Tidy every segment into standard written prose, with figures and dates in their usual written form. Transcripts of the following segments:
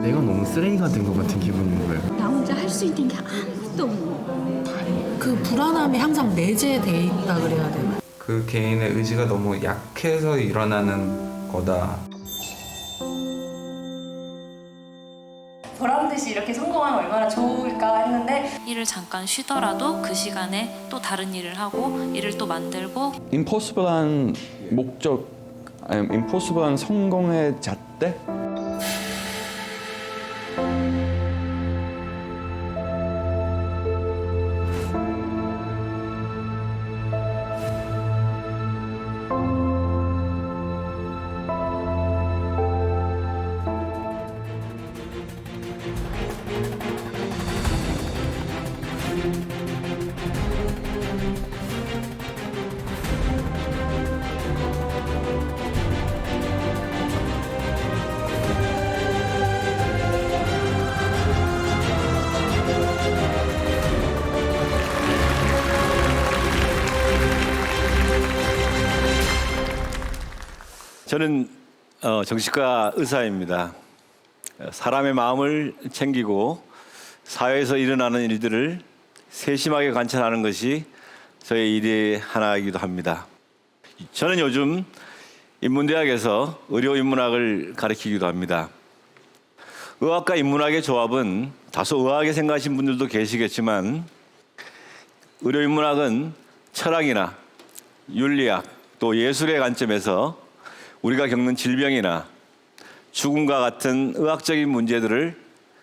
내가 너무 쓰레기가 된 것 같은 기분인 거예요. 나 혼자 할 수 있는 게 아무것도 없는 거예요. 그 불안함이 항상 내재돼 있다 그래야 되나? 그 개인의 의지가 너무 약해서 일어나는 거다. 보람듯이 이렇게 성공하면 얼마나 좋을까 했는데 일을 잠깐 쉬더라도 그 시간에 또 다른 일을 하고 일을 또 만들고 임포시블한 목적, 아니면 임포시블한 성공의 잣대? 저는 정신과 의사입니다. 사람의 마음을 챙기고 사회에서 일어나는 일들을 세심하게 관찰하는 것이 저의 일의 하나이기도 합니다. 저는 요즘 인문대학에서 의료인문학을 가르치기도 합니다. 의학과 인문학의 조합은 다소 의아하게 생각하신 분들도 계시겠지만 의료인문학은 철학이나 윤리학 또 예술의 관점에서 우리가 겪는 질병이나 죽음과 같은 의학적인 문제들을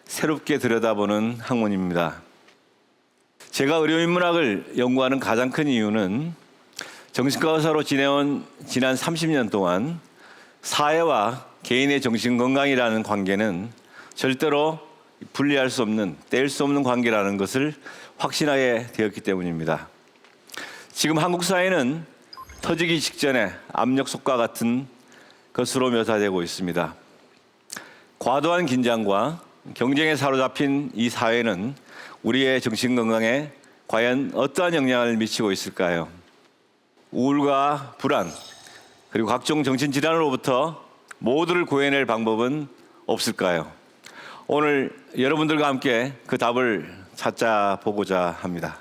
새롭게 들여다보는 학문입니다. 제가 의료인문학을 연구하는 가장 큰 이유는 정신과 의사로 지내온 지난 30년 동안 사회와 개인의 정신건강이라는 관계는 절대로 분리할 수 없는, 뗄 수 없는 관계라는 것을 확신하게 되었기 때문입니다. 지금 한국 사회는 터지기 직전에 압력솥과 같은 것으로 묘사되고 있습니다. 과도한 긴장과 경쟁에 사로잡힌 이 사회는 우리의 정신건강에 과연 어떠한 영향을 미치고 있을까요? 우울과 불안, 그리고 각종 정신질환으로부터 모두를 구해낼 방법은 없을까요? 오늘 여러분들과 함께 그 답을 찾아보고자 합니다.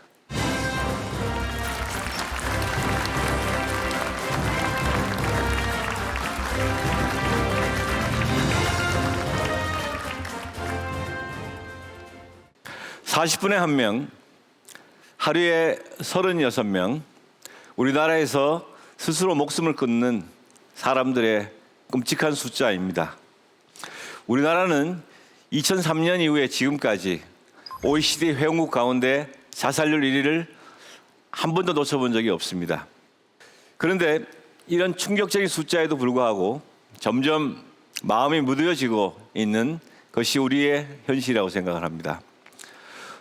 (40분에) 한 명, 하루에 36명, 우리나라에서 스스로 목숨을 끊는 사람들의 끔찍한 숫자입니다. 우리나라는 2003년 이후에 지금까지 OECD 회원국 가운데 자살률 1위를 한 번도 놓쳐본 적이 없습니다. 그런데 이런 충격적인 숫자에도 불구하고 점점 마음이 무뎌지고 있는 것이 우리의 현실이라고 생각을 합니다.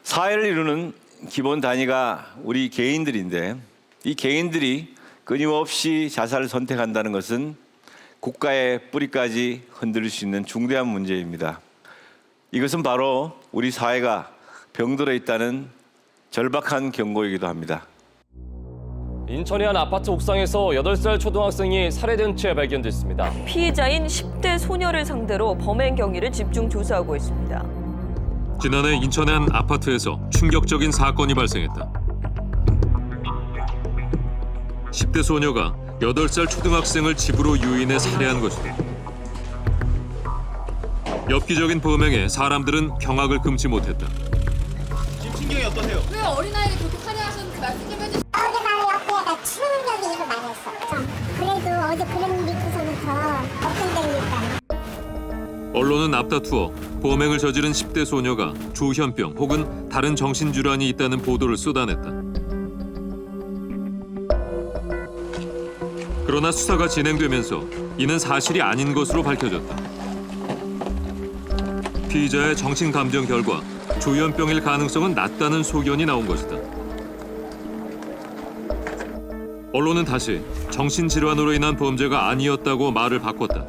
사회를 이루는 기본 단위가 우리 개인들인데 이 개인들이 끊임없이 자살을 선택한다는 것은 국가의 뿌리까지 흔들릴 수 있는 중대한 문제입니다. 이것은 바로 우리 사회가 병들어 있다는 절박한 경고이기도 합니다. 인천의 한 아파트 옥상에서 8살 초등학생이 살해된 채 발견됐습니다. 피해자인 10대 소녀를 상대로 범행 경위를 집중 조사하고 있습니다. 지난해 인천의 한 아파트에서 충격적인 사건이 발생했다. 10대 소녀가 8살 초등학생을 집으로 유인해 살해한 것이다. 엽기적인 범행에 사람들은 경악을 금치 못했다. 지금 신경이 어떠세요? 왜 어린아이를 그렇게 살해하셨는지 말씀 좀 해주세요. 어제 밤에 옆에가 충격이 많이 했어. 그래도 어제 그런 일이 있고서는 더 걱정되니까. 언론은 앞다투어 범행을 저지른 10대 소녀가 조현병 혹은 다른 정신질환이 있다는 보도를 쏟아냈다. 그러나 수사가 진행되면서 이는 사실이 아닌 것으로 밝혀졌다. 피의자의 정신감정 결과 조현병일 가능성은 낮다는 소견이 나온 것이다. 언론은 다시 정신질환으로 인한 범죄가 아니었다고 말을 바꿨다.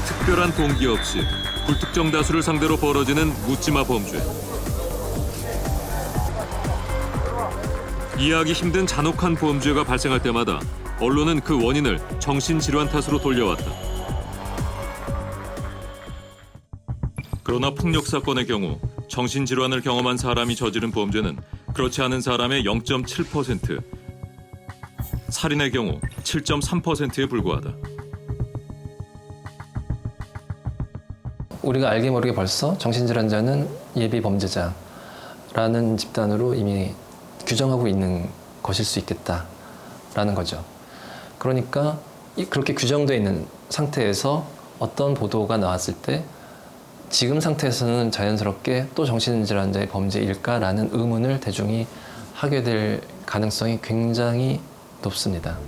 특별한 동기 없이 불특정 다수를 상대로 벌어지는 묻지마 범죄. 이해하기 힘든 잔혹한 범죄가 발생할 때마다 언론은 그 원인을 정신질환 탓으로 돌려왔다. 그러나 폭력 사건의 경우 정신질환을 경험한 사람이 저지른 범죄는 그렇지 않은 사람의 0.7%, 살인의 경우 7.3%에 불과하다. 우리가 알게 모르게 벌써 정신질환자는 예비 범죄자라는 집단으로 이미 규정하고 있는 것일 수 있겠다라는 거죠. 그러니까 그렇게 규정되어 있는 상태에서 어떤 보도가 나왔을 때 지금 상태에서는 자연스럽게 또 정신질환자의 범죄일까라는 의문을 대중이 하게 될 가능성이 굉장히 높습니다.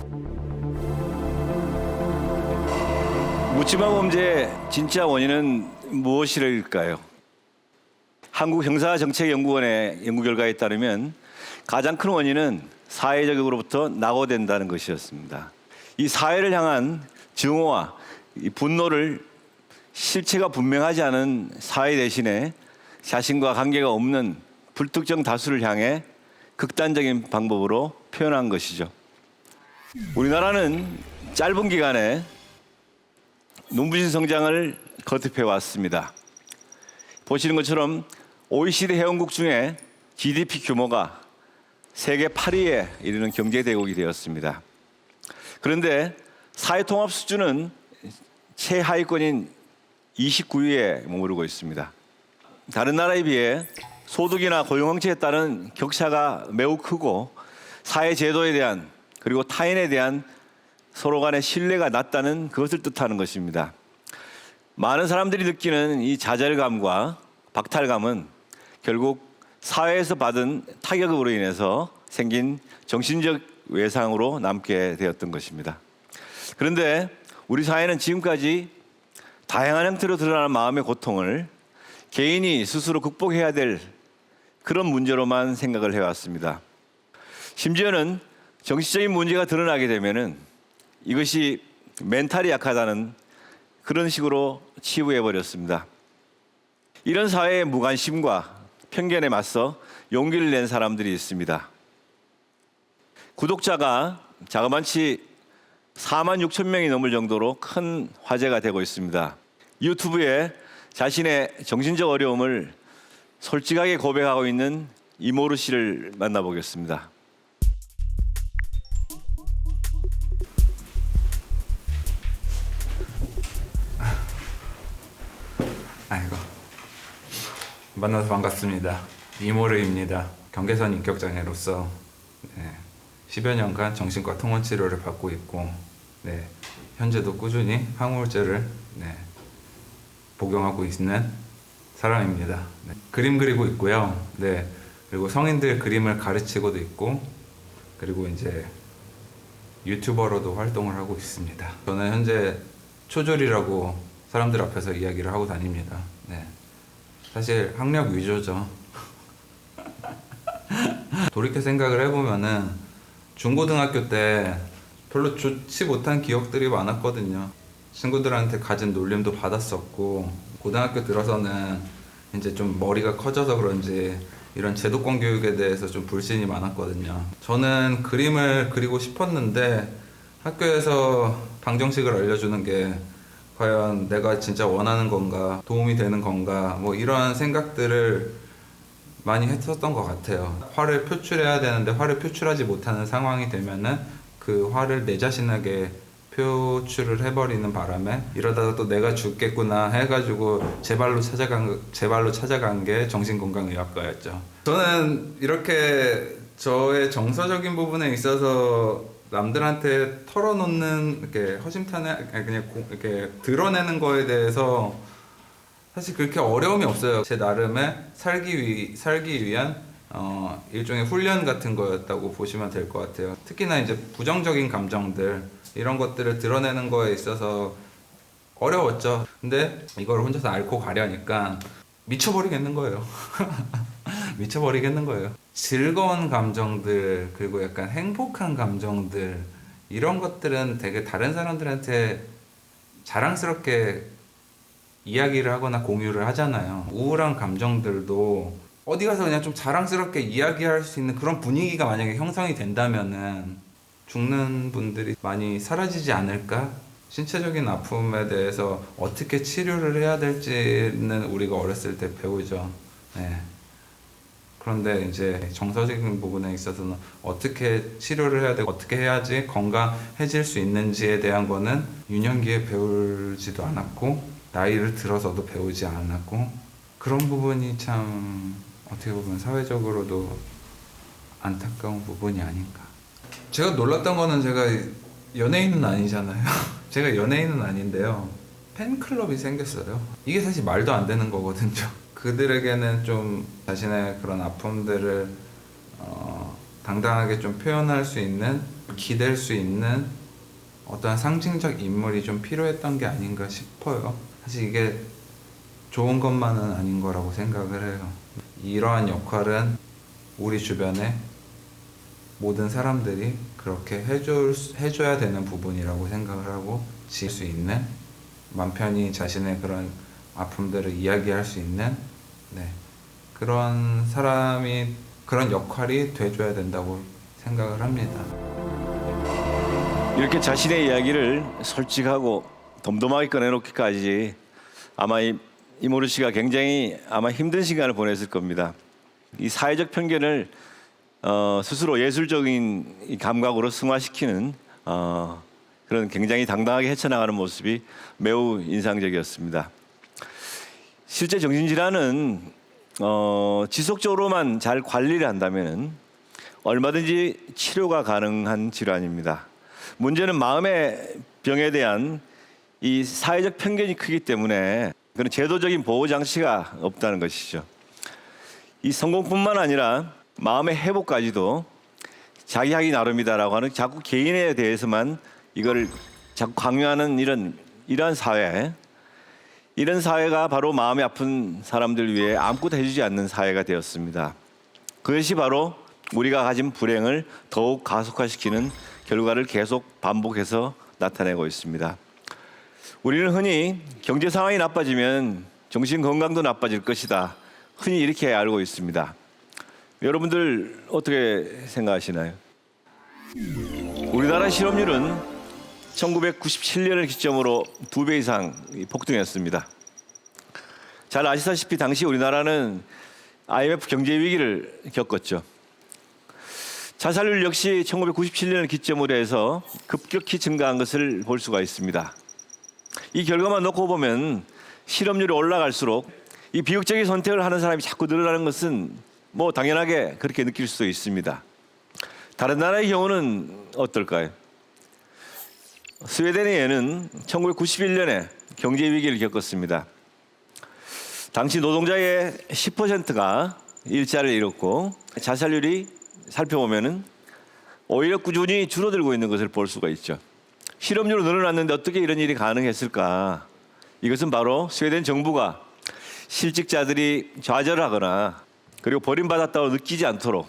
묻지마 범죄의 진짜 원인은 무엇일까요? 한국형사정책연구원의 연구 결과에 따르면 가장 큰 원인은 사회적으로부터 낙오된다는 것이었습니다. 이 사회를 향한 증오와 이 분노를 실체가 분명하지 않은 사회 대신에 자신과 관계가 없는 불특정 다수를 향해 극단적인 방법으로 표현한 것이죠. 우리나라는 짧은 기간에 눈부신 성장을 거듭해 왔습니다. 보시는 것처럼 OECD 회원국 중에 GDP 규모가 세계 8위에 이르는 경제대국이 되었습니다. 그런데 사회통합 수준은 최하위권인 29위에 머무르고 있습니다. 다른 나라에 비해 소득이나 고용 형체에 따른 격차가 매우 크고 사회 제도에 대한 그리고 타인에 대한 서로 간의 신뢰가 낮다는 그것을 뜻하는 것입니다. 많은 사람들이 느끼는 이 좌절감과 박탈감은 결국 사회에서 받은 타격으로 인해서 생긴 정신적 외상으로 남게 되었던 것입니다. 그런데 우리 사회는 지금까지 다양한 형태로 드러나는 마음의 고통을 개인이 스스로 극복해야 될 그런 문제로만 생각을 해왔습니다. 심지어는 정신적인 문제가 드러나게 되면은 이것이 멘탈이 약하다는 그런 식으로 치부해버렸습니다. 이런 사회의 무관심과 편견에 맞서 용기를 낸 사람들이 있습니다. 구독자가 자그마치 4만 6천 명이 넘을 정도로 큰 화제가 되고 있습니다. 유튜브에 자신의 정신적 어려움을 솔직하게 고백하고 있는 이모르 씨를 만나보겠습니다. 아이고, 만나서 반갑습니다. 이모르입니다. 경계선 인격장애로서 10여 년간 정신과 통원 치료를 받고 있고, 현재도 꾸준히 항우울제를 복용하고 있는 사람입니다. 그림 그리고 있고요. 그리고 성인들 그림을 가르치고도 있고, 그리고 이제 유튜버로도 활동을 하고 있습니다. 저는 현재 초졸이라고 사람들 앞에서 이야기를 하고 다닙니다. 사실 학력 위조죠. 돌이켜 생각을 해보면은 중고등학교 때 별로 좋지 못한 기억들이 많았거든요. 친구들한테 가진 놀림도 받았었고, 고등학교 들어서는 이제 좀 머리가 커져서 그런지 이런 제도권 교육에 대해서 좀 불신이 많았거든요. 저는 그림을 그리고 싶었는데 학교에서 방정식을 알려주는 게 과연 내가 진짜 원하는 건가, 도움이 되는 건가, 뭐 이런 생각들을 많이 했었던 것 같아요. 화를 표출해야 되는데 화를 표출하지 못하는 상황이 되면은 그 화를 내 자신에게 표출을 해버리는 바람에 이러다가 또 내가 죽겠구나 해가지고 제 발로 찾아간 게 정신건강의학과였죠. 저는 이렇게 저의 정서적인 부분에 있어서 남들한테 털어놓는 이렇게 허심탄회 그냥 이렇게 드러내는 거에 대해서 사실 그렇게 어려움이 없어요. 제 나름의 살기 위한 일종의 훈련 같은 거였다고 보시면 될 것 같아요. 특히나 이제 부정적인 감정들 이런 것들을 드러내는 거에 있어서 어려웠죠. 근데 이걸 혼자서 앓고 가려니까 미쳐버리겠는 거예요. 미쳐버리겠는 거예요. 즐거운 감정들 그리고 약간 행복한 감정들 이런 것들은 되게 다른 사람들한테 자랑스럽게 이야기를 하거나 공유를 하잖아요. 우울한 감정들도 어디 가서 그냥 좀 자랑스럽게 이야기할 수 있는 그런 분위기가 만약에 형성이 된다면은 죽는 분들이 많이 사라지지 않을까? 신체적인 아픔에 대해서 어떻게 치료를 해야 될지는 우리가 어렸을 때 배우죠. 네. 그런데 이제 정서적인 부분에 있어서는 어떻게 치료를 해야 되고 어떻게 해야지 건강해질 수 있는지에 대한 거는 유년기에 배우지도 않았고 나이를 들어서도 배우지 않았고 그런 부분이 참 어떻게 보면 사회적으로도 안타까운 부분이 아닌가. 제가 놀랐던 거는 제가 연예인은 아니잖아요. 제가 연예인은 아닌데요. 팬클럽이 생겼어요. 이게 사실 말도 안 되는 거거든요. 그들에게는 좀 자신의 그런 아픔들을 당당하게 좀 표현할 수 있는, 기댈 수 있는 어떤 상징적 인물이 좀 필요했던 게 아닌가 싶어요. 사실 이게 좋은 것만은 아닌 거라고 생각을 해요. 이러한 역할은 우리 주변에 모든 사람들이 그렇게 해줘야 되는 부분이라고 생각을 하고 지을 수 있는, 맘 편히 자신의 그런 아픔들을 이야기할 수 있는 그런 사람이, 그런 역할이 돼줘야 된다고 생각을 합니다. 이렇게 자신의 이야기를 솔직하고 덤덤하게 꺼내놓기까지 아마 이모르 씨가 굉장히 아마 힘든 시간을 보냈을 겁니다. 이 사회적 편견을 스스로 예술적인 이 감각으로 승화시키는 그런 굉장히 당당하게 헤쳐나가는 모습이 매우 인상적이었습니다. 실제 정신질환은 지속적으로만 잘 관리를 한다면 얼마든지 치료가 가능한 질환입니다. 문제는 마음의 병에 대한 이 사회적 편견이 크기 때문에 그런 제도적인 보호 장치가 없다는 것이죠. 이 성공뿐만 아니라 마음의 회복까지도 자기 하기 나름이다라고 하는 자꾸 개인에 대해서만 이걸 자꾸 강요하는 이러한 사회, 이런 사회가 바로 마음이 아픈 사람들 위해 아무것도 해주지 않는 사회가 되었습니다. 그것이 바로 우리가 가진 불행을 더욱 가속화시키는 결과를 계속 반복해서 나타내고 있습니다. 우리는 흔히 경제 상황이 나빠지면 정신 건강도 나빠질 것이다, 흔히 이렇게 알고 있습니다. 여러분들 어떻게 생각하시나요? 우리나라 실업률은 1997년을 기점으로 2배 이상 폭등했습니다. 잘 아시다시피 당시 우리나라는 IMF 경제 위기를 겪었죠. 자살률 역시 1997년을 기점으로 해서 급격히 증가한 것을 볼 수가 있습니다. 이 결과만 놓고 보면 실업률이 올라갈수록 이 비극적인 선택을 하는 사람이 자꾸 늘어나는 것은 뭐 당연하게 그렇게 느낄 수도 있습니다. 다른 나라의 경우는 어떨까요? 스웨덴의 예는 1991년에 경제 위기를 겪었습니다. 당시 노동자의 10%가 일자리를 잃었고 자살률이 살펴보면은 오히려 꾸준히 줄어들고 있는 것을 볼 수가 있죠. 실업률이 늘어났는데 어떻게 이런 일이 가능했을까? 이것은 바로 스웨덴 정부가 실직자들이 좌절하거나 그리고 버림받았다고 느끼지 않도록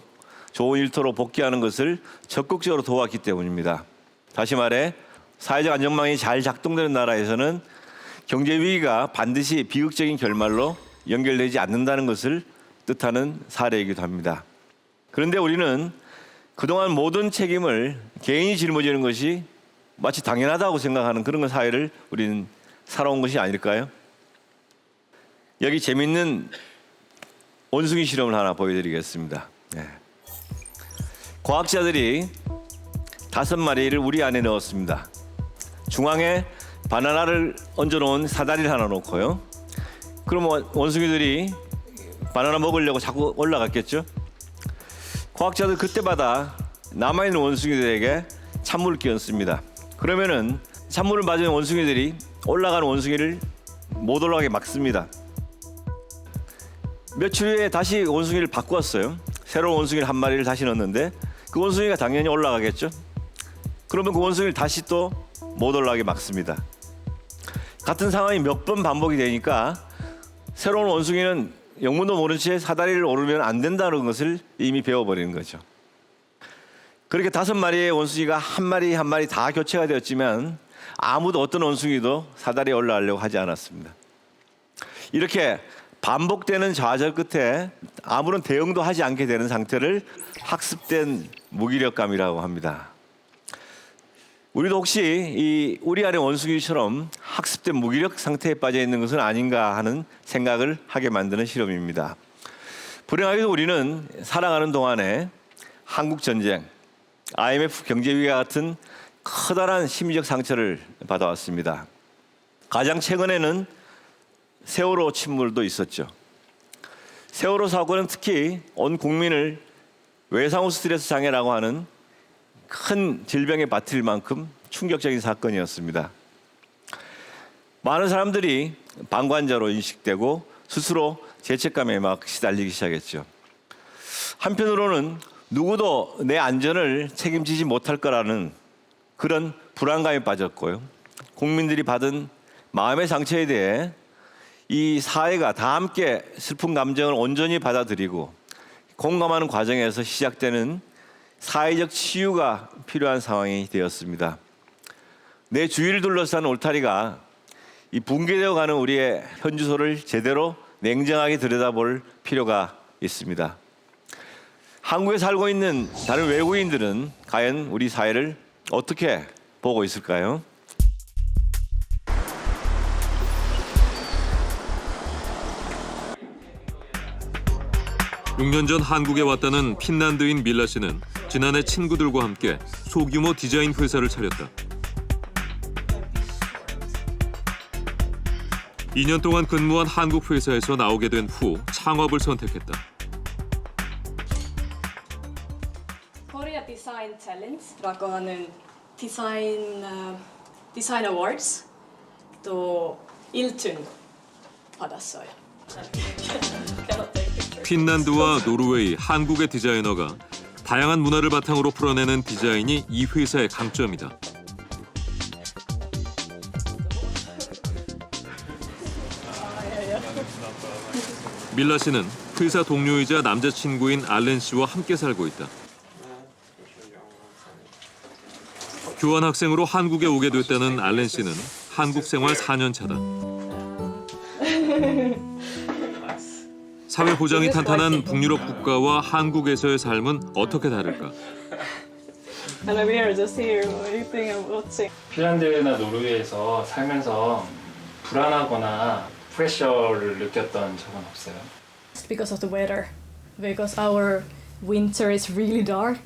좋은 일터로 복귀하는 것을 적극적으로 도왔기 때문입니다. 다시 말해 사회적 안전망이 잘 작동되는 나라에서는 경제 위기가 반드시 비극적인 결말로 연결되지 않는다는 것을 뜻하는 사례이기도 합니다. 그런데 우리는 그동안 모든 책임을 개인이 짊어지는 것이 마치 당연하다고 생각하는 그런 사회를 우리는 살아온 것이 아닐까요? 여기 재밌는 원숭이 실험을 하나 보여드리겠습니다. 과학자들이 5마리를 우리 안에 넣었습니다. 중앙에 바나나를 얹어놓은 사다리를 하나 놓고요. 그러면 원숭이들이 바나나 먹으려고 자꾸 올라갔겠죠. 과학자들 그때마다 남아있는 원숭이들에게 찬물을 끼얹습니다. 그러면은 찬물을 맞은 원숭이들이 올라가는 원숭이를 못 올라가게 막습니다. 며칠 후에 다시 원숭이를 바꾸었어요. 새로운 원숭이를 한 마리를 다시 넣었는데 그 원숭이가 당연히 올라가겠죠. 그러면 그 원숭이를 다시 또 못 올라가게 막습니다. 같은 상황이 몇 번 반복이 되니까 새로운 원숭이는 영문도 모른 채 사다리를 오르면 안 된다는 것을 이미 배워버리는 거죠. 그렇게 5마리의 원숭이가 한 마리 한 마리 다 교체가 되었지만 아무도 어떤 원숭이도 사다리에 올라가려고 하지 않았습니다. 이렇게 반복되는 좌절 끝에 아무런 대응도 하지 않게 되는 상태를 학습된 무기력감이라고 합니다. 우리도 혹시 우리 안의 원숭이처럼 학습된 무기력 상태에 빠져 있는 것은 아닌가 하는 생각을 하게 만드는 실험입니다. 불행하게도 우리는 살아가는 동안에 한국 전쟁, IMF 경제 위기와 같은 커다란 심리적 상처를 받아왔습니다. 가장 최근에는 세월호 침몰도 있었죠. 세월호 사고는 특히 온 국민을 외상후 스트레스 장애라고 하는 큰 질병에 빠뜨릴 만큼 충격적인 사건이었습니다. 많은 사람들이 방관자로 인식되고 스스로 죄책감에 막 시달리기 시작했죠. 한편으로는 누구도 내 안전을 책임지지 못할 거라는 그런 불안감에 빠졌고요. 국민들이 받은 마음의 상처에 대해 이 사회가 다 함께 슬픈 감정을 온전히 받아들이고 공감하는 과정에서 시작되는 사회적 치유가 필요한 상황이 되었습니다. 내 주위를 둘러싼 울타리가 이 붕괴되어 가는 우리의 현주소를 제대로 냉정하게 들여다볼 필요가 있습니다. 한국에 살고 있는 다른 외국인들은 과연 우리 사회를 어떻게 보고 있을까요? (6년) 전 한국에 왔다는 핀란드인 밀라 씨는 지난해 친구들과 함께 소규모 디자인 회사를 차렸다. 2년 동안 근무한 한국 회사에서 나오게 된 후 창업을 선택했다. Korea Design Challenge 라고 하는 디자인 어워즈 또 1등 받았어요. 핀란드와 노르웨이, 한국의 디자이너가 다양한 문화를 바탕으로 풀어내는 디자인이 이 회사의 강점이다. 밀라 씨는 회사 동료이자 남자친구인 알렌 씨와 함께 살고 있다. 교환 학생으로 한국에 오게 됐다는 알렌 씨는 한국 생활 4년 차다. 사회 보장이 탄탄한 북유럽 국가와 한국에서의 삶은 어떻게 다를까? 핀란드나 노르웨이에서 살면서 불안하거나 프레셔를 느꼈던 적은 없어요. Because of the weather. Because our winter is really dark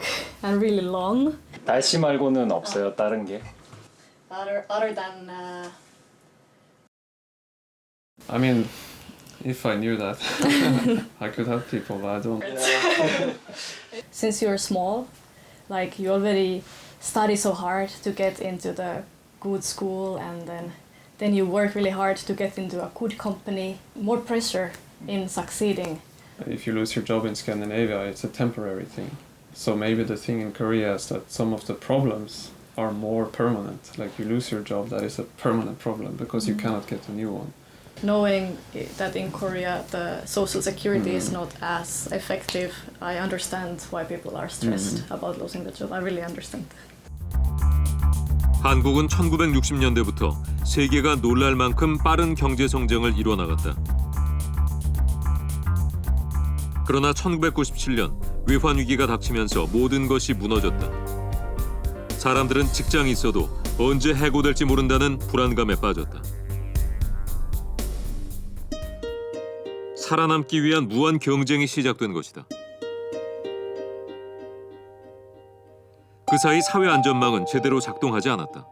and really long. 날씨 말고는 없어요, 다른 게. Other than I mean, if I knew that, I could help people, but I don't. Since you're small, like you already study so hard to get into the good school, and then you work really hard to get into a good company. More pressure in succeeding. If you lose your job in Scandinavia, it's a temporary thing. So maybe the thing in Korea is that some of the problems are more permanent. Like you lose your job, that is a permanent problem because you cannot get a new one. Knowing that in Korea the social security is not as effective, I understand why people are stressed about losing the job. I really understand. 한국은 1960년대부터 세계가 놀랄 만큼 빠른 경제 성장을 이뤄나갔다. 그러나 1997년 외환 위기가 닥치면서 모든 것이 무너졌다. 사람들은 직장이 있어도 언제 해고될지 모른다는 불안감에 빠졌다. 살아남기 위한 무한 경쟁이 시작된 것이다. 그 사이 사회 안전망은 제대로 작동하지 않았다.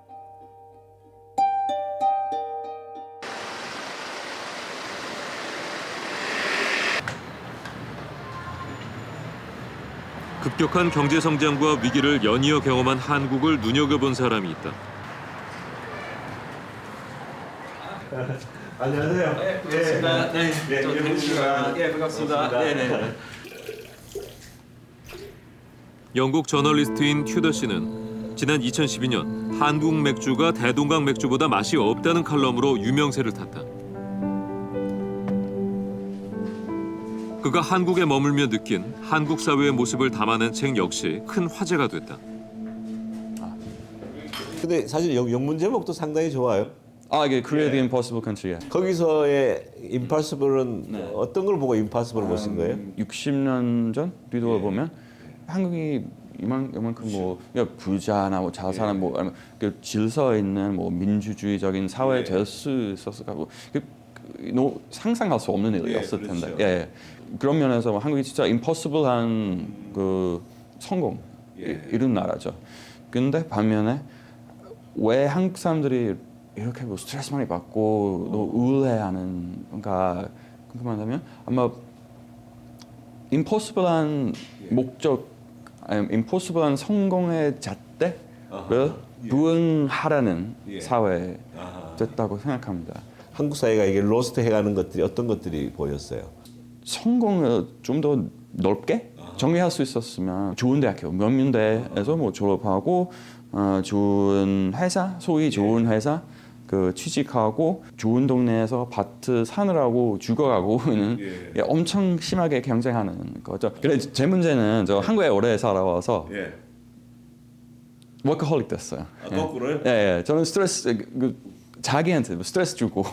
급격한 경제 성장과 위기를 연이어 경험한 한국을 눈여겨본 사람이 있다. 안녕하세요. 반갑습니다. 반갑습니다. 네네. 영국 저널리스트인 튜더 씨는 지난 2012년 한국 맥주가 대동강 맥주보다 맛이 없다는 칼럼으로 유명세를 탔다. 그가 한국에 머물며 느낀 한국 사회의 모습을 담아낸 책 역시 큰 화제가 됐다. 근데 사실 영문 제목도 상당히 좋아요. 이게 Create the Impossible Country. 거기서의 impossible은 어떤 걸 보고 impossible 보신 거예요? 60년 전 리더를 보면 한국이 이만큼 뭐 부자나 뭐 자산나 뭐 아니면 그 질서 있는 뭐 민주주의적인 사회 될 수 있었을 거고 상상할 수 없는 일이었을 텐데. 그렇죠. 그런 면에서 한국이 진짜 impossible한 그 성공 이룬 나라죠. 근데 반면에 왜 한국 사람들이 이렇게 뭐 스트레스 많이 받고 또 우울해하는 건가 궁금하다면 아마 impossible한 목적, 아니 impossible한 성공의 잣대를 부응하라는 사회 됐다고 생각합니다. 한국 사회가 이게 로스트 해가는 것들이 어떤 것들이 보였어요? 성공을 좀 더 넓게 정리할 수 있었으면 좋은 대학교 명문대에서 뭐 졸업하고 좋은 회사, 소위 좋은 회사 그 취직하고 좋은 동네에서 밭 사느라고 죽어가고는 엄청 심하게 경쟁하는 거죠. 그래 제 문제는 저 한국에 오래 살아와서 워커홀릭 됐어요. 거꾸로요? 예, 저는 스트레스 자기한테 스트레스 주고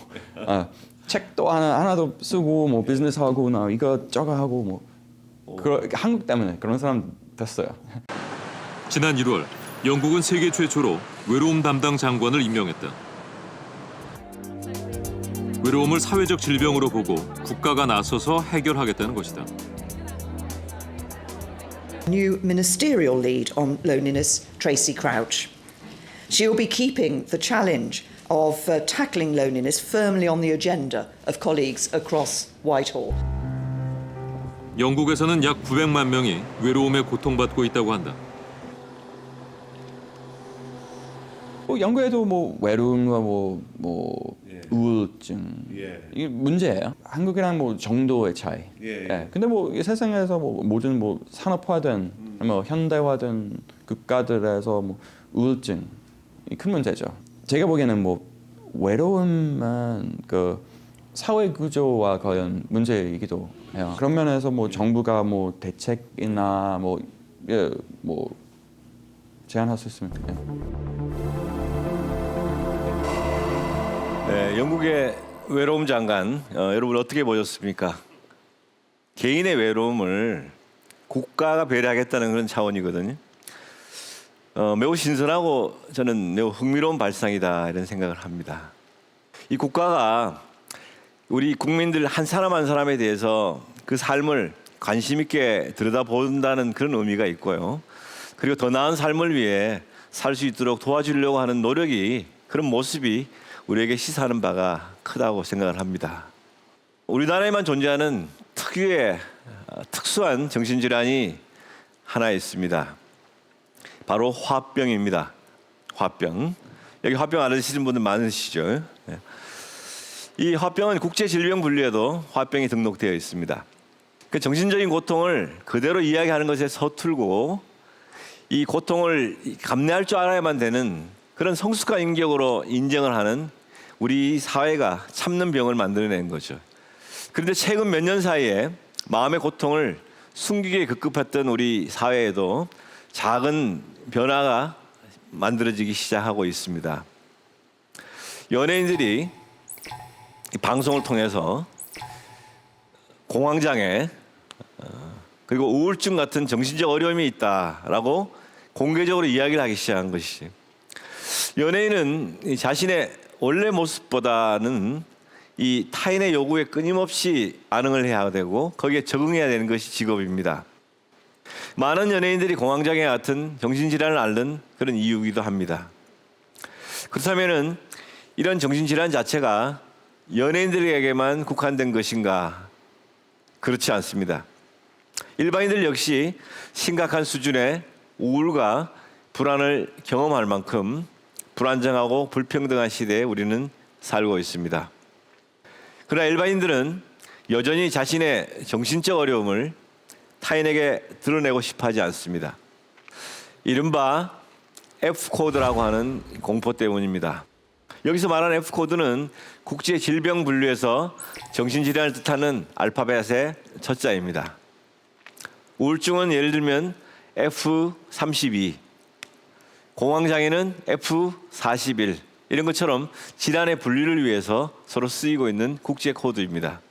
책도 하나도 쓰고 뭐 비즈니스 하고 나 이거 저거 하고 뭐 한국 때문에 그런 사람 됐어요. 지난 1월 영국은 세계 최초로 외로움 담당 장관을 임명했다. 외로움을 사회적 질병으로 보고 국가가 나서서 해결하겠다는 것이다. New ministerial lead on loneliness, Tracy Crouch. She will be keeping the challenge of tackling loneliness firmly on the agenda of colleagues across Whitehall. 영국에서는 약 900만 명이 외로움에 고통받고 있다고 한다. 영국에도 뭐 외로움과 뭐 우울증 이게 문제예요. 한국이랑 뭐 정도의 차이. 근데 뭐 이 세상에서 뭐 모든 뭐 산업화된 뭐 현대화된 국가들에서 뭐 우울증이 큰 문제죠. 제가 보기에는 뭐 외로움은 그 사회 구조와 관련 문제이기도 해요. 그런 면에서 뭐 정부가 뭐 대책이나 뭐 제안할 수 있으면 네, 영국의 외로움 장관, 여러분 어떻게 보셨습니까? 개인의 외로움을 국가가 배려하겠다는 그런 차원이거든요. 매우 신선하고 저는 매우 흥미로운 발상이다 이런 생각을 합니다. 이 국가가 우리 국민들 한 사람 한 사람에 대해서 그 삶을 관심 있게 들여다본다는 그런 의미가 있고요. 그리고 더 나은 삶을 위해 살 수 있도록 도와주려고 하는 노력이 그런 모습이 우리에게 시사하는 바가 크다고 생각을 합니다. 우리나라에만 존재하는 특유의 특수한 정신질환이 하나 있습니다. 바로 화병입니다. 화병. 여기 화병 아시는 분들 많으시죠? 이 화병은 국제질병분류에도 화병이 등록되어 있습니다. 그 정신적인 고통을 그대로 이야기하는 것에 서툴고 이 고통을 감내할 줄 알아야만 되는 그런 성숙한 인격으로 인정을 하는 우리 사회가 참는 병을 만들어낸 거죠. 그런데 최근 몇 년 사이에 마음의 고통을 숨기기에 급급했던 우리 사회에도 작은 변화가 만들어지기 시작하고 있습니다. 연예인들이 방송을 통해서 공황장애 그리고 우울증 같은 정신적 어려움이 있다라고 공개적으로 이야기를 하기 시작한 것이죠. 연예인은 자신의 원래 모습보다는 이 타인의 요구에 끊임없이 반응을 해야 되고 거기에 적응해야 되는 것이 직업입니다. 많은 연예인들이 공황장애 같은 정신질환을 앓는 그런 이유이기도 합니다. 그렇다면 이런 정신질환 자체가 연예인들에게만 국한된 것인가? 그렇지 않습니다. 일반인들 역시 심각한 수준의 우울과 불안을 경험할 만큼 불안정하고 불평등한 시대에 우리는 살고 있습니다. 그러나 일반인들은 여전히 자신의 정신적 어려움을 타인에게 드러내고 싶어 하지 않습니다. 이른바 F코드라고 하는 공포 때문입니다. 여기서 말하는 F코드는 국제질병분류에서 정신질환을 뜻하는 알파벳의 첫 자입니다. 우울증은 예를 들면 F32, 공황장애는 F41 이런 것처럼 질환의 분류를 위해서 서로 쓰이고 있는 국제 코드입니다.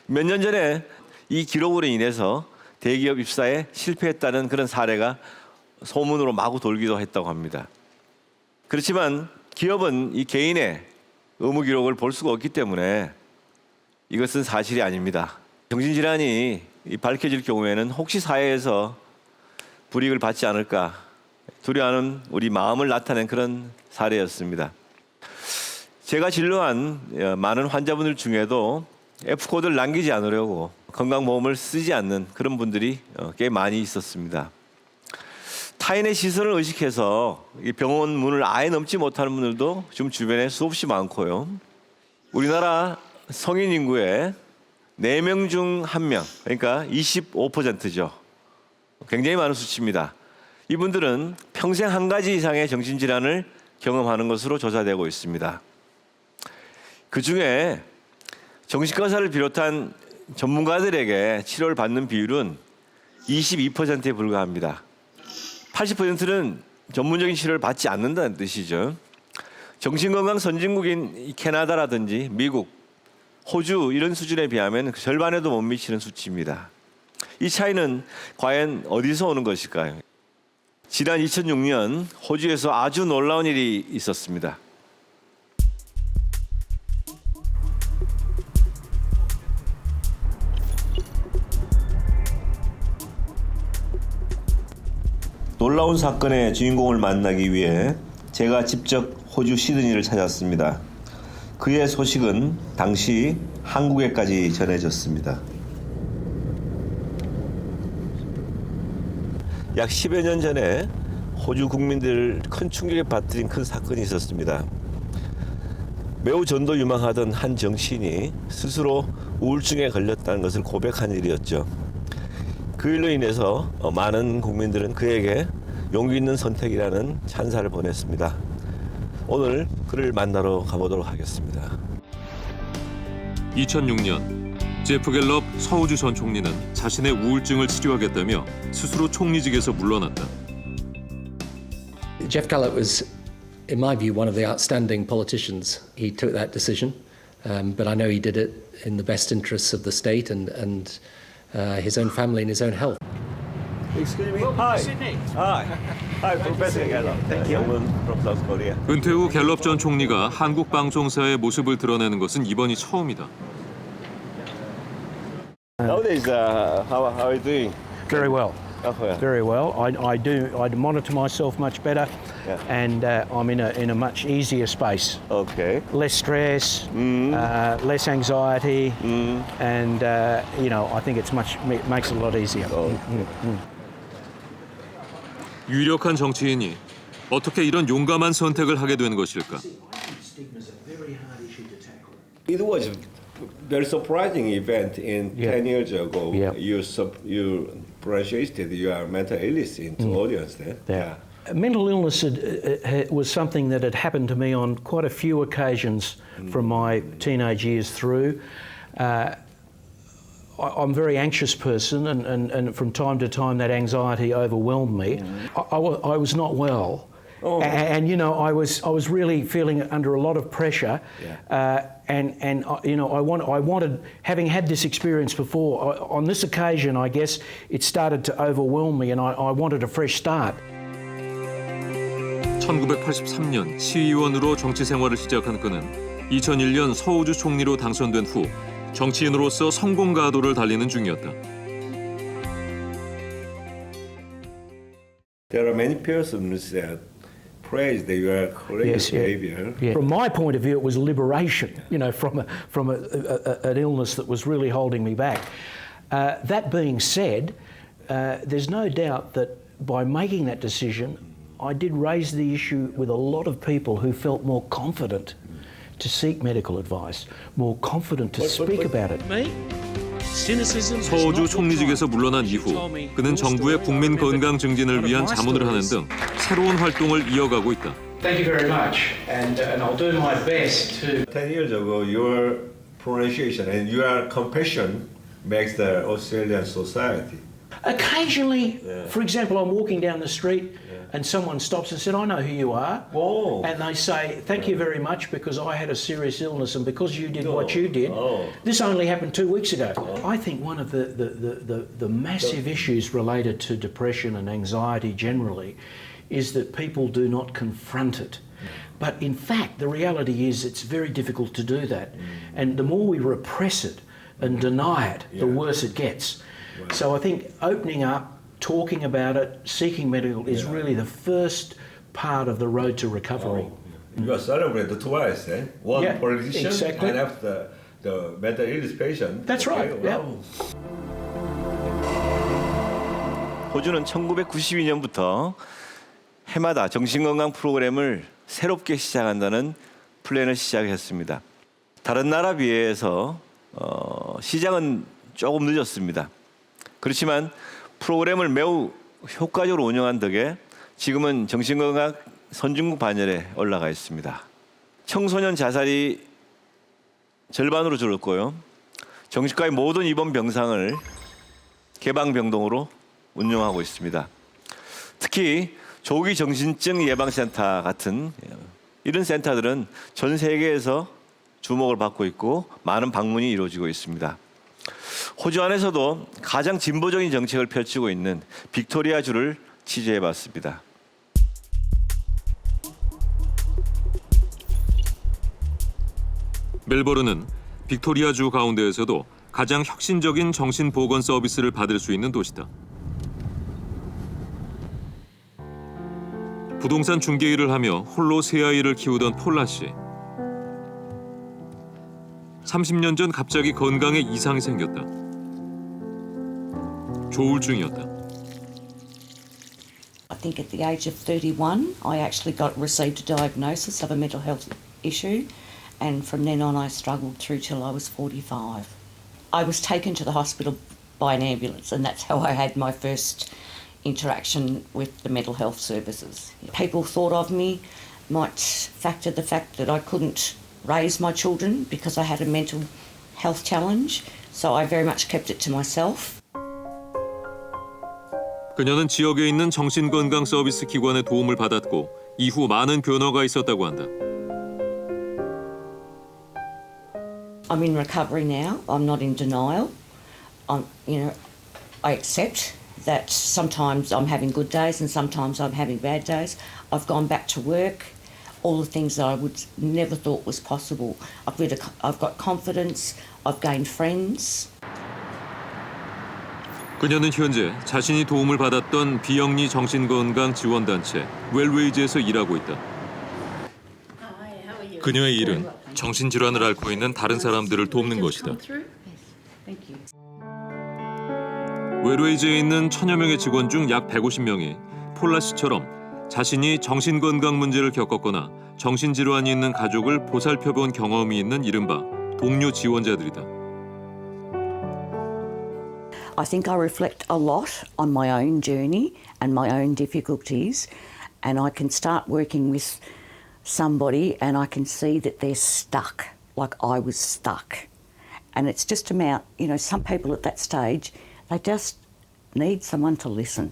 몇 년 전에 이 기록으로 인해서 대기업 입사에 실패했다는 그런 사례가 소문으로 마구 돌기도 했다고 합니다. 그렇지만 기업은 이 개인의 의무 기록을 볼 수가 없기 때문에 이것은 사실이 아닙니다. 정신질환이 밝혀질 경우에는 혹시 사회에서 불이익을 받지 않을까 두려워하는 우리 마음을 나타낸 그런 사례였습니다. 제가 진료한 많은 환자분들 중에도 F코드를 남기지 않으려고 건강보험을 쓰지 않는 그런 분들이 꽤 많이 있었습니다. 타인의 시선을 의식해서 병원 문을 아예 넘지 못하는 분들도 지금 주변에 수없이 많고요. 우리나라 성인 인구의 4명 중 1명, 그러니까 25%죠. 굉장히 많은 수치입니다. 이분들은 평생 한 가지 이상의 정신질환을 경험하는 것으로 조사되고 있습니다. 그중에 정신과 의사를 비롯한 전문가들에게 치료를 받는 비율은 22%에 불과합니다. 80%는 전문적인 치료를 받지 않는다는 뜻이죠. 정신건강 선진국인 캐나다라든지 미국, 호주 이런 수준에 비하면 절반에도 못 미치는 수치입니다. 이 차이는 과연 어디서 오는 것일까요? 지난 2006년 호주에서 아주 놀라운 일이 있었습니다. 놀라운 사건의 주인공을 만나기 위해 제가 직접 호주 시드니를 찾았습니다. 그의 소식은 당시 한국에까지 전해졌습니다. 약 10여 년 전에 호주 국민들을 큰 충격에 빠뜨린 큰 사건이 있었습니다. 매우 전도 유망하던 한 정치인이 스스로 우울증에 걸렸다는 것을 고백한 일이었죠. 그 일로 인해서 많은 국민들은 그에게 용기 있는 선택이라는 찬사를 보냈습니다. 오늘 그를 만나러 가보도록 하겠습니다. 2006년 제프 갤럽 서호주 전 총리는 자신의 우울증을 치료하겠다며 스스로 총리직에서 물러났다. Jeff Gallop was, in my view, one of the outstanding politicians. He took that decision, but I know he did it in the best interests of the state and his own family and his own health. Excuse me. Hi. Sydney. Hi. Hi, Professor Gallop. Thank you. From South Korea. 은퇴 후 갤럽 전 총리가 한국 방송사의 모습을 드러내는 것은 이번이 처음이다. Nowadays, how are you doing? Very well. Oh, yeah. Very well. I monitor myself much better, and I'm in a much easier space. Okay. Less stress, less anxiety, and I think it makes it a lot easier. 유력한 정치인이 어떻게 이런 용감한 선택을 하게 된 것일까? It was a very surprising event in 10 years ago. You pronunciated your mental illness into audience then. Yeah. Mental illness was something that had happened to me on quite a few occasions from my teenage years through. I'm a very anxious person, and from time to time that anxiety overwhelmed me. I was not well. And I was really feeling under a lot of pressure, and I wanted, having had this experience before, on this occasion I guess it started to overwhelm me, and I wanted a fresh start. 1983년 시의원으로 정치 생활을 시작한 그는 2001년 서호주 총리로 당선된 후 정치인으로서 성공 가도를 달리는 중이었다. There are many persons that praise that you are courageous behavior. Yeah. From my point of view, it was liberation, from an illness that was really holding me back. That being said, there's no doubt that by making that decision, I did raise the issue with a lot of people who felt more confident to seek medical advice, more confident to speak about it. 서호주 총리직에서 물러난 이후 그는 정부의 국민 건강 증진을 위한 자문을 하는 등 새로운 활동을 이어가고 있다. Thank you very much, and I'll do my best to. 10 years ago, your pronunciation and your compassion makes the Australian society Occasionally, for example, I'm walking down the street and someone stops and said, I know who you are. And they say, thank you very much because I had a serious illness and because you did what you did. This only happened 2 weeks ago. I think one of the massive issues related to depression and anxiety generally is that people do not confront it. But in fact, the reality is it's very difficult to do that. And the more we repress it and deny it, the worse it gets. So I think opening up, talking about it, seeking medical is really the first part of the road to recovery. You are celebrated twice, eh? One politician exactly. and after the mental illness patient. That's right. 호주는 1992년부터 해마다 정신건강 프로그램을 새롭게 시작한다는 플랜을 시작했습니다. 다른 나라 비해서 시작은 조금 늦었습니다. 그렇지만 프로그램을 매우 효과적으로 운영한 덕에 지금은 정신건강 선진국 반열에 올라가 있습니다. 청소년 자살이 절반으로 줄었고요. 정신과의 모든 입원 병상을 개방병동으로 운영하고 있습니다. 특히 조기 정신증 예방센터 같은 이런 센터들은 전 세계에서 주목을 받고 있고 많은 방문이 이루어지고 있습니다. 호주 안에서도 가장 진보적인 정책을 펼치고 있는 빅토리아주를 취재해봤습니다. 멜버른은 빅토리아주 가운데에서도 가장 혁신적인 정신보건 서비스를 받을 수 있는 도시다. 부동산 중개 일을 하며 홀로 세 아이를 키우던 폴라 씨. 30년 전 갑자기 건강에 이상이 생겼다. 조울증이었다. I think at the age of 31, I actually received a diagnosis of a mental health issue, and from then on I struggled through till I was 45. I was taken to the hospital by an ambulance, and that's how I had my first interaction with the mental health services. People thought of me might factor the fact that I couldn't raise my children because I had a mental health challenge, so I very much kept it to myself. 그녀는 지역에 있는 정신건강 서비스 기관의 도움을 받았고 이후 많은 변화가 있었다고 한다. I'm in recovery now. I'm not in denial. I accept that sometimes I'm having good days and sometimes I'm having bad days. I've gone back to work. All the things that I would never thought was possible. I've got confidence. I've gained friends. 그녀는 현재 자신이 도움을 받았던 비영리 정신건강 지원단체 웰웨이즈에서 일하고 있다. 그녀의 일은 정신질환을 앓고 있는 다른 사람들을 돕는 것이다. 웰웨이즈에 있는 1000여 명의 직원 중 약 150명이 폴라 씨처럼 자신이 정신건강 문제를 겪었거나 정신질환이 있는 가족을 보살펴본 경험이 있는 이른바 동료 지원자들이다. I think I reflect a lot on my own journey and my own difficulties, and I can start working with somebody and I can see that they're stuck, like I was stuck. And it's just about, some people at that stage, they just need someone to listen.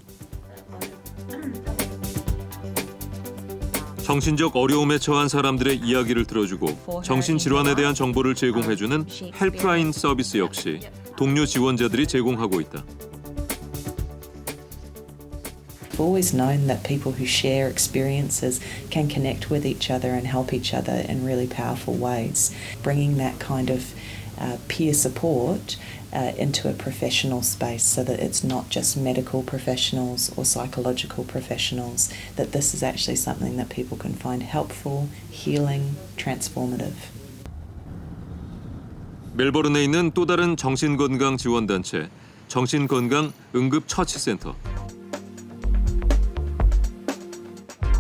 정신적 어려움에 처한 사람들의 이야기를 들어주고 정신질환에 대한 정보를 제공해주는 헬프라인 서비스 역시 동료 지원자들이 제공하고 있다. I've always known that people who share experiences can connect with each other and help each other in really powerful ways. Bringing that kind of peer support into a professional space so that it's not just medical professionals or psychological professionals, that this is actually something that people can find helpful, healing, transformative. 멜버른에 있는 또 다른 정신건강 지원단체, 정신건강 응급처치센터.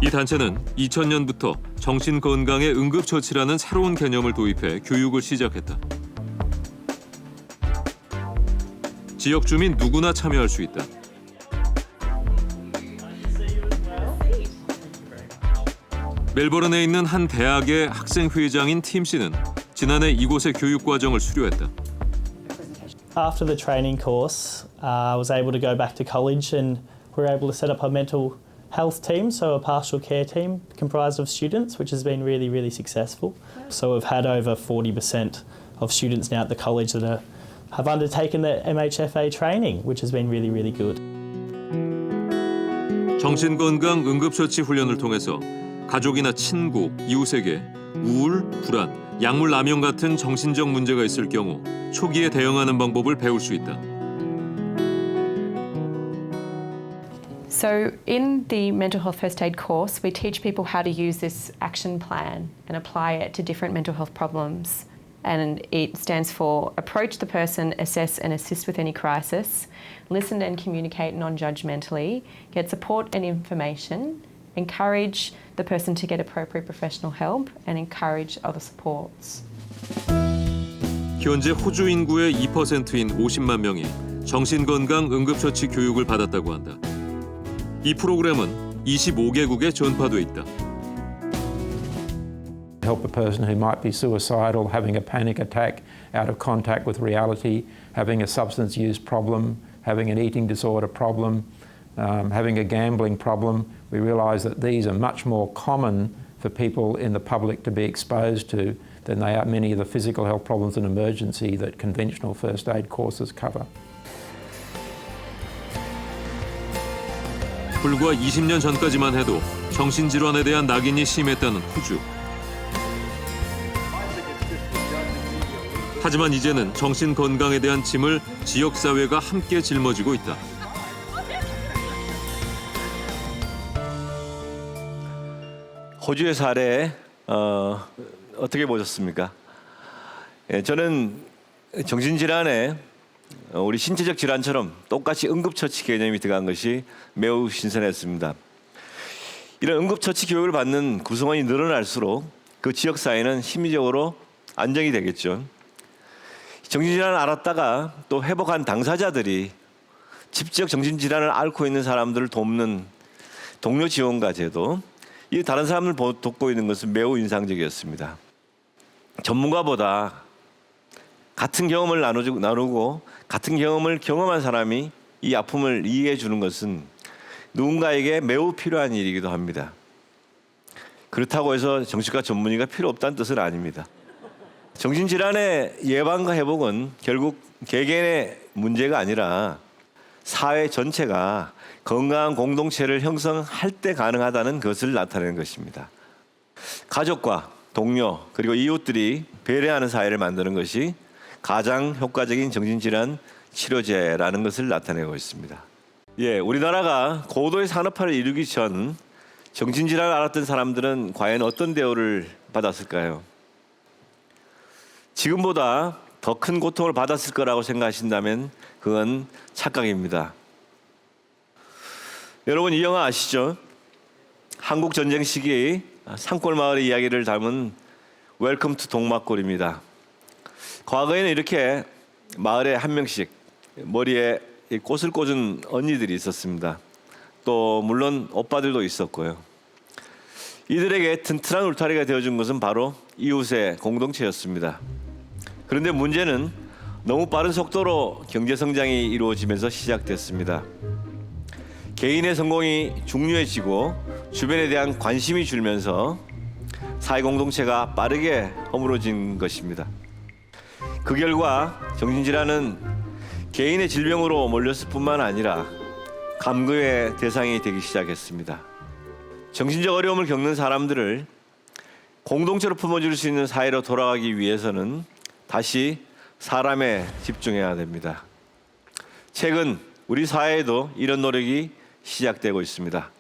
이 단체는 2000년부터 정신건강의 응급처치라는 새로운 개념을 도입해 교육을 시작했다. 지역 주민 누구나 참여할 수 있다. 멜버른에 있는 한 대학의 학생 회장인 팀 씨는 지난해 이곳의 교육 과정을 수료했다. After the training course, I was able to go back to college and we were able to set up a mental health team, so a pastoral care team comprised of students, which has been really, really successful. So we've had over 40% of students now at the college that have undertaken the MHFA training, which has been really, really good. 정신건강 응급처치 훈련을 통해서 가족이나 친구, 이웃에게 우울, 불안, 약물 남용 같은 정신적 문제가 있을 경우 초기에 대응하는 방법을 배울 수 있다. So in the mental health first aid course, we teach people how to use this action plan and apply it to different mental health problems. And it stands for approach the person, assess and assist with any crisis, listen and communicate non-judgmentally, get support and information, encourage the person to get appropriate professional help and encourage other supports. 현재 호주 인구의 2%인 50만 명이 정신건강 응급처치 교육을 받았다고 한다. 이 프로그램은 25개국에 전파돼 있다. Help a person who might be suicidal, having a panic attack, out of contact with reality, having a substance use problem, having an eating disorder problem, having a gambling problem. We realise that these are much more common for people in the public to be exposed to than they are many of the physical health problems and emergency that conventional first aid courses cover. 불과 20년 전까지만 해도 정신질환에 대한 낙인이 심했다는 호주. 하지만 이제는 정신건강에 대한 짐을 지역사회가 함께 짊어지고 있다. 호주의 사례 어떻게 보셨습니까? 예, 저는 정신질환에 우리 신체적 질환처럼 똑같이 응급처치 개념이 들어간 것이 매우 신선했습니다. 이런 응급처치 교육을 받는 구성원이 늘어날수록 그 지역사회는 심리적으로 안정이 되겠죠. 정신질환을 알았다가 또 회복한 당사자들이 직접 정신질환을 앓고 있는 사람들을 돕는 동료 지원과 제도, 이 다른 사람을 돕고 있는 것은 매우 인상적이었습니다. 전문가보다 같은 경험을 나누고 같은 경험을 경험한 사람이 이 아픔을 이해해 주는 것은 누군가에게 매우 필요한 일이기도 합니다. 그렇다고 해서 정신과 전문의가 필요 없다는 뜻은 아닙니다. 정신질환의 예방과 회복은 결국 개개인의 문제가 아니라 사회 전체가 건강한 공동체를 형성할 때 가능하다는 것을 나타내는 것입니다. 가족과 동료 그리고 이웃들이 배려하는 사회를 만드는 것이 가장 효과적인 정신질환 치료제라는 것을 나타내고 있습니다. 예, 우리나라가 고도의 산업화를 이루기 전 정신질환을 앓았던 사람들은 과연 어떤 대우를 받았을까요? 지금보다 더 큰 고통을 받았을 거라고 생각하신다면 그건 착각입니다. 여러분 이 영화 아시죠? 한국 전쟁 시기 산골 마을의 이야기를 담은 웰컴 투 동막골입니다. 과거에는 이렇게 마을에 한 명씩 머리에 꽃을 꽂은 언니들이 있었습니다. 또 물론 오빠들도 있었고요. 이들에게 튼튼한 울타리가 되어준 것은 바로 이웃의 공동체였습니다. 그런데 문제는 너무 빠른 속도로 경제 성장이 이루어지면서 시작됐습니다. 개인의 성공이 중요해지고 주변에 대한 관심이 줄면서 사회 공동체가 빠르게 허물어진 것입니다. 그 결과 정신질환은 개인의 질병으로 몰렸을 뿐만 아니라 감금의 대상이 되기 시작했습니다. 정신적 어려움을 겪는 사람들을 공동체로 품어줄 수 있는 사회로 돌아가기 위해서는 다시 사람에 집중해야 됩니다. 최근 우리 사회에도 이런 노력이 시작되고 있습니다.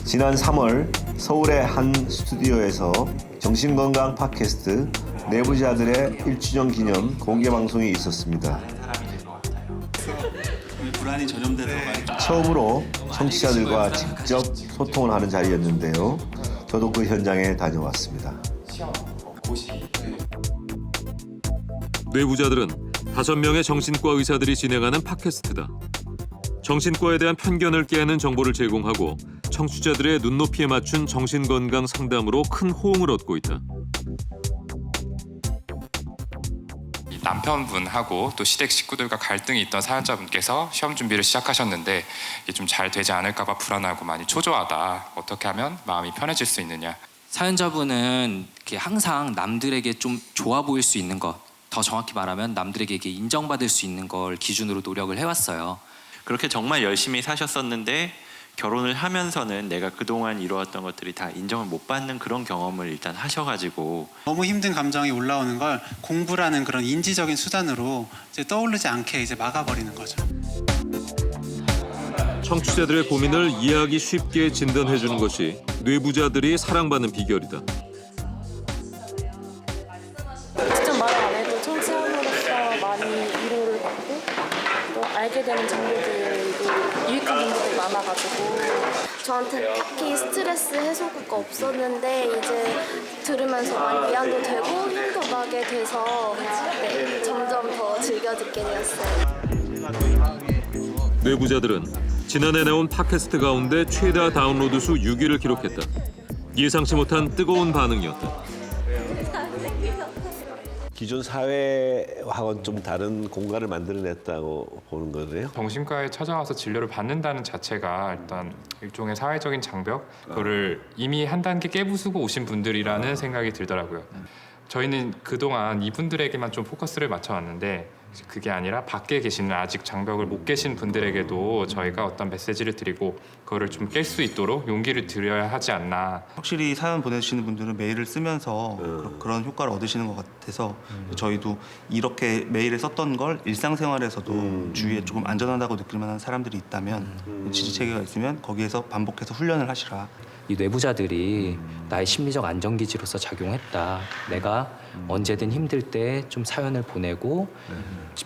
지난 3월 서울의 한 스튜디오에서 정신건강 팟캐스트 내부자들의 1주년 기념 공개방송이 있었습니다. 불안이 전염돼서 처음으로 청취자들과 직접 소통을 하는 자리였는데요. 저도 그 현장에 다녀왔습니다. 뇌부자들은 5명의 정신과 의사들이 진행하는 팟캐스트다. 정신과에 대한 편견을 깨는 정보를 제공하고 청취자들의 눈높이에 맞춘 정신건강 상담으로 큰 호응을 얻고 있다. 남편분하고 또 시댁 식구들과 갈등이 있던 사연자분께서 시험 준비를 시작하셨는데 이게 좀 잘 되지 않을까 봐 불안하고 많이 초조하다. 어떻게 하면 마음이 편해질 수 있느냐. 사연자분은 항상 남들에게 좀 좋아 보일 수 있는 것, 더 정확히 말하면 남들에게 인정받을 수 있는 걸 기준으로 노력을 해왔어요. 그렇게 정말 열심히 사셨었는데 결혼을 하면서는 내가 그동안 이루었던 것들이 다 인정을 못 받는 그런 경험을 일단 하셔가지고 너무 힘든 감정이 올라오는 걸 공부라는 그런 인지적인 수단으로 이제 떠오르지 않게 이제 막아버리는 거죠. 청취자들의 고민을 이해하기 쉽게 진단해주는 것이 뇌부자들이 사랑받는 비결이다. 직접 말을 안 해도 청취함으로써 많이 위로를 받고 또 알게 되는 정보들도 유익한 정보들이 많아가지고 저한테 딱히 스트레스 해소가 없었는데 이제 들으면서 많이 위안도 되고 힘도 나게 돼서 네, 점점 더 즐겨 듣게 되었어요. 뇌부자들은 지난해 나온 팟캐스트 가운데 최다 다운로드 수 6위를 기록했다. 예상치 못한 뜨거운 반응이었다. 기존 사회와는 좀 다른 공간을 만들어냈다고 보는 거네요. 정신과에 찾아와서 진료를 받는다는 자체가 일단 일종의 사회적인 장벽, 그거를 이미 한 단계 깨부수고 오신 분들이라는 생각이 들더라고요. 저희는 그동안 이분들에게만 좀 포커스를 맞춰왔는데 그게 아니라 밖에 계시는 아직 장벽을 못 깨신 분들에게도 저희가 어떤 메시지를 드리고 그거를 좀 깰 수 있도록 용기를 드려야 하지 않나. 확실히 사연 보내주시는 분들은 메일을 쓰면서 그런 효과를 얻으시는 것 같아서 저희도 이렇게 메일을 썼던 걸 일상생활에서도 주위에 조금 안전하다고 느낄 만한 사람들이 있다면 지지체계가 있으면 거기에서 반복해서 훈련을 하시라. 이 뇌부자들이 나의 심리적 안정기지로서 작용했다. 내가 언제든 힘들 때 좀 사연을 보내고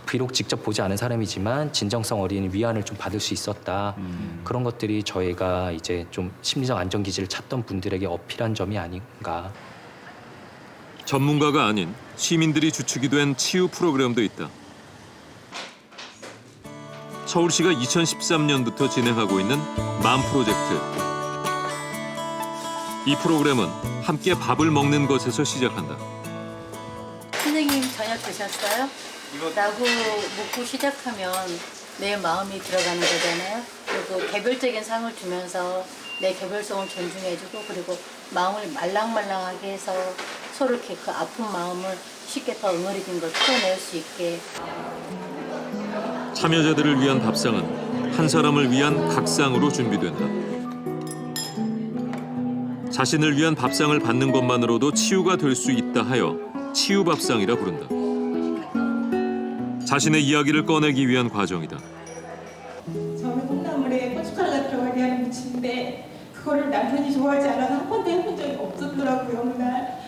비록 직접 보지 않은 사람이지만 진정성 어린 위안을 좀 받을 수 있었다. 그런 것들이 저희가 이제 좀 심리적 안정기지를 찾던 분들에게 어필한 점이 아닌가. 전문가가 아닌 시민들이 주축이 된 치유 프로그램도 있다. 서울시가 2013년부터 진행하고 있는 맘 프로젝트. 이 프로그램은 함께 밥을 먹는 것에서 시작한다. 선생님 저녁 드셨어요? 라고 묻고 시작하면 내 마음이 들어가는 거잖아요. 그리고 개별적인 상을 주면서 내 개별성을 존중해주고 그리고 마음을 말랑말랑하게 해서 서로 이렇게 그 아픈 마음을 쉽게 더 응어리진 걸 풀어낼 수 있게. 참여자들을 위한 밥상은 한 사람을 위한 각상으로 준비된다. 자신을 위한 밥상을 받는 것만으로도 치유가 될 수 있다 하여 치유밥상이라 부른다. 자신의 이야기를 꺼내기 위한 과정이다. 저는 콩나물에 고춧가루가 들어가게 하는 무침인데 그거를 남편이 좋아하지 않아서 한 번도 해본 적이 없었더라고요. 그날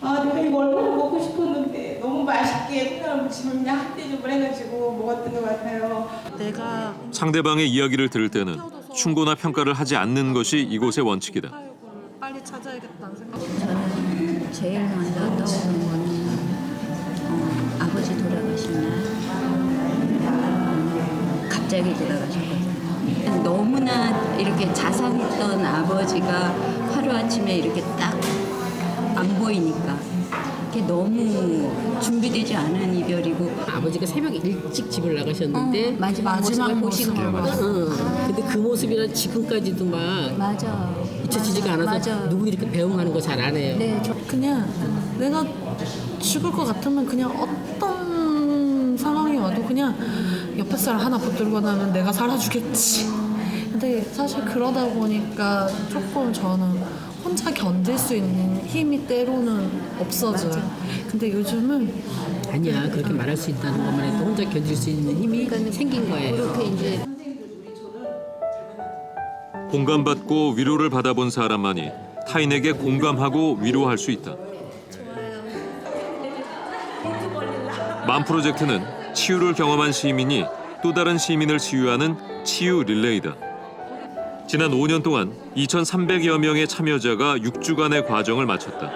내가 이거 얼마나 먹고 싶었는데 너무 맛있게 콩나물 무침을 그냥 한 대접을 해가지고 먹었던 것 같아요. 내가 상대방의 이야기를 들을 때는 충고나 평가를 하지 않는 것이 이곳의 원칙이다. 빨리 찾아야겠다는 생각. 저는 제일 먼저 떠오르는 거는 아버지 돌아가신 날 갑자기 돌아가셨거든요. 너무나 이렇게 자상했던 아버지가 하루아침에 이렇게 딱 안 보이니까 그게 너무 준비되지 않은 이별이고 아버지가 새벽 일찍 집을 나가셨는데 마지막 모습을 보신 거거든. 근데 그 모습이랑 지금까지도 막 맞아. 잊혀지지가 않아서 맞아. 누구 이렇게 배웅하는 거 잘 안 해요. 네, 그냥 내가 죽을 것 같으면 그냥 어떤 상황이 와도 그냥 옆에 사람 하나 붙들고 나면 내가 살아주겠지. 근데 사실 그러다 보니까 조금 저는 혼자 견딜 수 있는 힘이 때로는 없어져요. 근데 요즘은 아니야, 그렇게 말할 수 있다는 것만 해도 혼자 견딜 수 있는 힘이 생긴 거예요. 그렇게 이제 공감받고 위로를 받아본 사람만이 타인에게 공감하고 위로할 수 있다. 맘 프로젝트는 치유를 경험한 시민이 또 다른 시민을 치유하는 치유 릴레이다. 지난 5년 동안 2,300여 명의 참여자가 6주간의 과정을 마쳤다.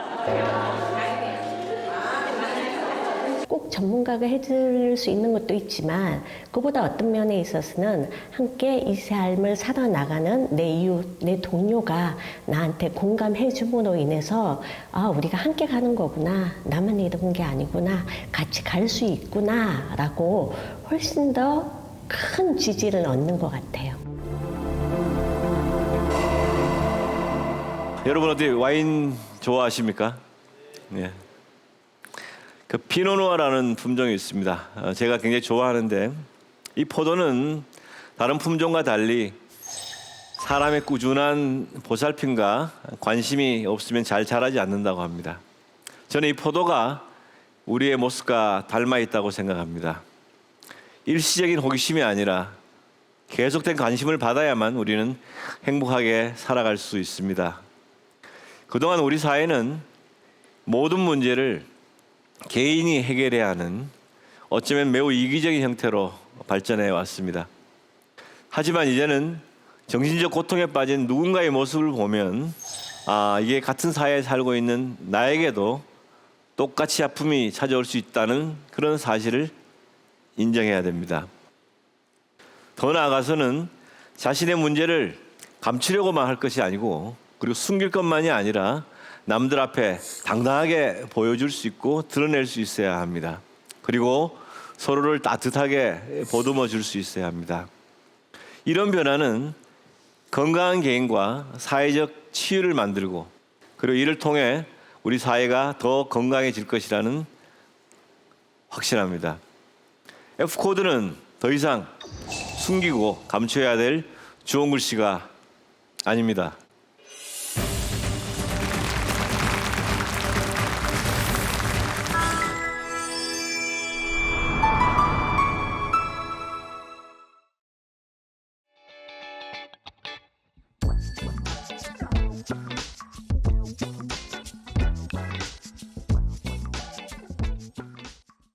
꼭 꼭 전문가가 해줄 수 있는 것도 있지만 그보다 어떤 면에 있어서는 함께 이 삶을 살아나가는 내 이웃, 내 동료가 나한테 공감해 줌으로 인해서 아, 우리가 함께 가는 거구나, 나만 이런 게 아니구나, 같이 갈 수 있구나 라고 훨씬 더 큰 지지를 얻는 것 같아요. 여러분 어떻게 와인 좋아하십니까? 예. 그 피노누아라는 품종이 있습니다. 제가 굉장히 좋아하는데 이 포도는 다른 품종과 달리 사람의 꾸준한 보살핌과 관심이 없으면 잘 자라지 않는다고 합니다. 저는 이 포도가 우리의 모습과 닮아 있다고 생각합니다. 일시적인 호기심이 아니라 계속된 관심을 받아야만 우리는 행복하게 살아갈 수 있습니다. 그동안 우리 사회는 모든 문제를 개인이 해결해야 하는 어쩌면 매우 이기적인 형태로 발전해 왔습니다. 하지만 이제는 정신적 고통에 빠진 누군가의 모습을 보면 아, 이게 같은 사회에 살고 있는 나에게도 똑같이 아픔이 찾아올 수 있다는 그런 사실을 인정해야 됩니다. 더 나아가서는 자신의 문제를 감추려고만 할 것이 아니고 그리고 숨길 것만이 아니라 남들 앞에 당당하게 보여줄 수 있고 드러낼 수 있어야 합니다. 그리고 서로를 따뜻하게 보듬어 줄 수 있어야 합니다. 이런 변화는 건강한 개인과 사회적 치유를 만들고 그리고 이를 통해 우리 사회가 더 건강해질 것이라는 확신합니다. F코드는 더 이상 숨기고 감춰야 될 주홍 글씨가 아닙니다.